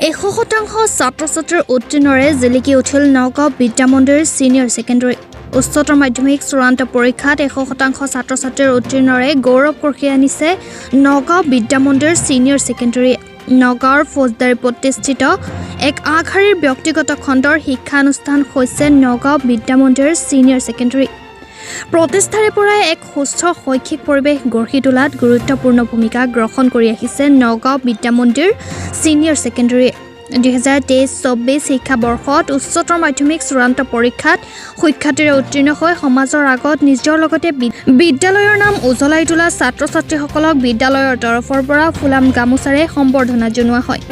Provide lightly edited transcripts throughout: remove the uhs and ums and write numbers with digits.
100% ছাত্ৰ-ছাত্ৰীৰ উত্তীৰ্ণৰে জিলিকি উঠিল নগাঁও বিদ্যা মন্দিৰ ছিনিয়ৰ ছেকেণ্ডেৰী উচ্চতৰ মাধ্যমিক চূড়ান্ত পৰীক্ষাত 100% ছাত্ৰ-ছাত্ৰীৰ উত্তীৰ্ণৰে গৌৰৱ কঢ়িয়াই আনিছে নগাঁও বিদ্যা মন্দিৰ ছিনিয়ৰ ছেকেণ্ডেৰী নগাঁৱৰ ফৌজদাৰী প্ৰতিষ্ঠিত এক আগশাৰীৰ ব্যক্তিগত খণ্ডৰ শিক্ষানুষ্ঠান হৈছে নগাঁও বিদ্যা মন্দিৰ ছিনিয়ৰ ছেকেণ্ডেৰী প্ৰতিষ্ঠাৰে পৰাই এক সুস্থ শৈক্ষিক পৰিৱেশ গঢ়ি তোলাত গুৰুত্বপূৰ্ণ ভূমিকা গ্ৰহণ কৰি আহিছে নগাঁও বিদ্যা মন্দিৰ ছিনিয়ৰ ছেকেণ্ডেৰী 2023-24 শিক্ষাবৰ্ষত উচ্চতৰ মাধ্যমিক চূড়ান্ত পৰীক্ষাত সুখ্যাতিৰে উত্তীৰ্ণ হৈ সমাজৰ আগত নিজৰ লগতে বিদ্যালয়ৰ নাম উজ্বলাই তোলা ছাত্ৰ-ছাত্ৰীসকলক বিদ্যালয়ৰ তৰফৰ পৰা ফুলাম গামোচাৰে সম্বৰ্ধনা জনোৱা হয়।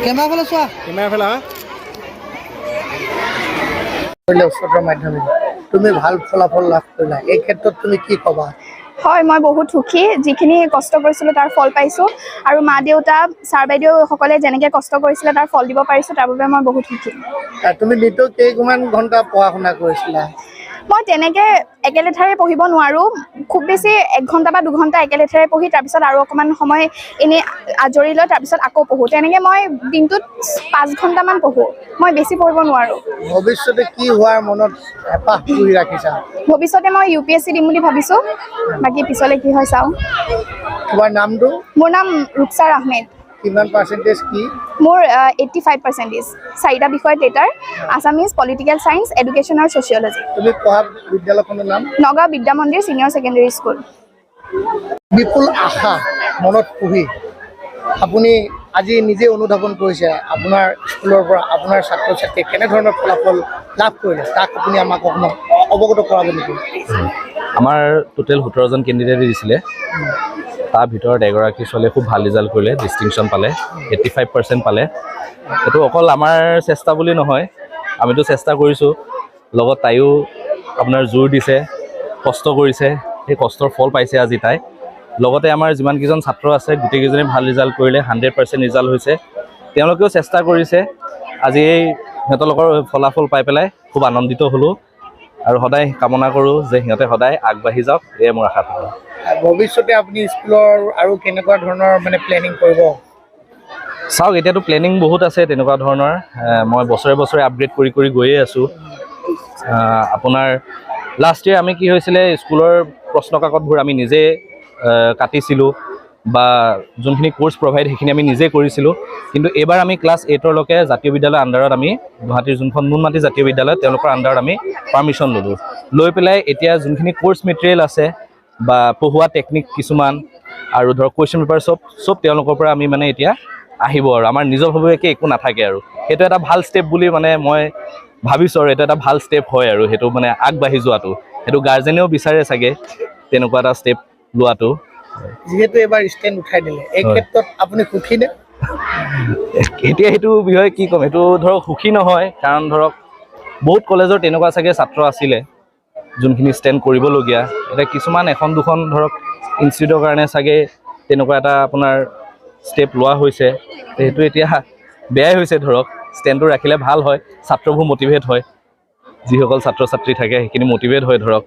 কেমেৰা ফালে চোৱা কেমেৰা ফালে উচ্চতৰ মাধ্যমিক তুমি ভাল ফলাফল লাভ কৰিলা এই ক্ষেত্ৰত তুমি কি ক'বা? হয়, মই বহুত সুখী যিখিনি কষ্ট কৰিছিলোঁ তাৰ ফল পাইছোঁ আৰু মা দেউতা ছাৰ বাইদেউসকলে যেনেকৈ কষ্ট কৰিছিলে তাৰ ফল দিব পাৰিছোঁ তাৰ বাবে মই বহুত সুখী। তুমি নিতৌ কেইমান ঘণ্টা পঢ়া শুনা কৰিছিলা? মই তেনেকৈ একেলেঠাৰে পঢ়িব নোৱাৰোঁ, খুব বেছি 1 ঘণ্টা বা 2 ঘণ্টা একেলেঠাৰে পঢ়ি তাৰপিছত আৰু অকণমান সময় এনেই আজৰি লৈ তাৰপিছত আকৌ পঢ়োঁ। তেনেকৈ মই দিনটোত 5 ঘণ্টামান পঢ়োঁ, মই বেছি পঢ়িব নোৱাৰোঁ। ভৱিষ্যতে কি হোৱাৰ মনত হেঁপাহ পুহি ৰাখিছা? ভৱিষ্যতে মই UPSC দিম বুলি ভাবিছোঁ, বাকী পিছলৈ কি হয় চাওঁ। তোমাৰ নামটো? মোৰ নাম ৰুকছাৰ আহমেদ। কিমান পাৰ্চেণ্টেজ কি? মোৰ 85%। 4টা বিষয়ত letter, Assamese, political science, education আৰু ছ'চিয়লজি। তুমি পঢ়া বিদ্যালয়খনৰ নাম? নগাঁও বিদ্যা মন্দিৰ ছিনিয়ৰ ছেকেণ্ডেৰী স্কুল। বিপুল আশা মনত পুহি আপুনি আজি নিজে অনুধাৱন কৰিছে আপোনাৰ স্কুলৰ পৰা আপোনাৰ ছাত্ৰ ছাত্ৰীয়ে কেনেধৰণৰ ফলাফল লাভ কৰিলে তাক আপুনি আমাক অকণমান অৱগত কৰাব নেকি? আমাৰ টোটেল 17জন কেণ্ডিডেটে দিছিলে, তাৰ ভিতৰত এগৰাকী ছোৱালীয়ে খুব ভাল ৰিজাল্ট কৰিলে, ডিষ্টিংশ্যন পালে, 85% পালে। এইটো অকল আমাৰ চেষ্টা বুলি নহয়, আমিতো চেষ্টা কৰিছোঁ, লগত তাইও আপোনাৰ জোৰ দিছে, কষ্ট কৰিছে, সেই কষ্টৰ ফল পাইছে আজি তাই। লগতে আমাৰ যিমানকেইজন ছাত্ৰ আছে গোটেইকেইজনে ভাল ৰিজাল্ট কৰিলে, 100% ৰিজাল্ট হৈছে। তেওঁলোকেও চেষ্টা কৰিছে, আজি এই সিহঁতৰ ফলাফল পাই পেলাই খুব আনন্দিত হ'লোঁ আৰু সদায় কামনা কৰোঁ যে সিহঁতে সদায় আগবাঢ়ি যাওক, এয়ে মোৰ আশা থাকক। ভৱিষ্যতে আপুনি স্কুলৰ আৰু কেনেকুৱা ধৰণৰ প্লেনিং কৰিব? চাওক, এতিয়াতো প্লেনিং বহুত আছে তেনেকুৱা ধৰণৰ, মই বছৰে বছৰে আপগ্ৰেড কৰি কৰি গৈয়ে আছোঁ। আপোনাৰ লাষ্ট ইয়েৰ আমি কি হৈছিলে, স্কুলৰ প্ৰশ্ন কাকতবোৰ আমি নিজে কাটিছিলোঁ বা যোনখিনি কোৰ্চ প্ৰভাইড সেইখিনি আমি নিজে কৰিছিলোঁ। কিন্তু এইবাৰ আমি ক্লাছ 8লৈকে জাতীয় বিদ্যালয়ৰ আণ্ডাৰত আমি গুৱাহাটীৰ যোনখন নুনমাটি জাতীয় বিদ্যালয় তেওঁলোকৰ আণ্ডাৰত আমি পাৰ্মিশ্যন ল'লোঁ। লৈ পেলাই এতিয়া যোনখিনি কোৰ্চ মেটেৰিয়েল আছে বা পঢ়োৱা টেকনিক কিছুমান আৰু ধৰক কুৱেশ্যন পেপাৰ চব তেওঁলোকৰ পৰা আমি এতিয়া আহিব আৰু আমাৰ নিজৰভাৱে একো নাথাকে আৰু সেইটো এটা ভাল ষ্টেপ বুলি মই ভাবিছোঁ আৰু এইটো এটা ভাল ষ্টেপ হয় আৰু সেইটো আগবাঢ়ি যোৱাটো, সেইটো গাৰ্জেনেও বিচাৰে চাগে তেনেকুৱা এটা ষ্টেপ লোৱাটো। যিহেতু এবাৰ ষ্টেণ্ড উঠাই দিলে, এই ক্ষেত্ৰত আপুনি সুখী নে? এতিয়া সেইটো বিষয়ে কি ক'ম, সেইটো ধৰক সুখী নহয়, কাৰণ ধৰক বহুত কলেজৰ তেনেকুৱা চাগে ছাত্ৰ আছিলে যোনখিনি ষ্টেণ্ড কৰিবলগীয়া। এতিয়া কিছুমান এখন দুখন ধৰক ইনষ্টিটিউটৰ কাৰণে চাগে তেনেকুৱা এটা আপোনাৰ ষ্টেপ লোৱা হৈছে, সেইটো এতিয়া বেয়াই হৈছে। ধৰক ষ্টেণ্ডটো ৰাখিলে ভাল হয়, ছাত্ৰবোৰ মটিভেট হয়, যিসকল ছাত্ৰ ছাত্ৰী থাকে সেইখিনি মটিভেট হয় ধৰক।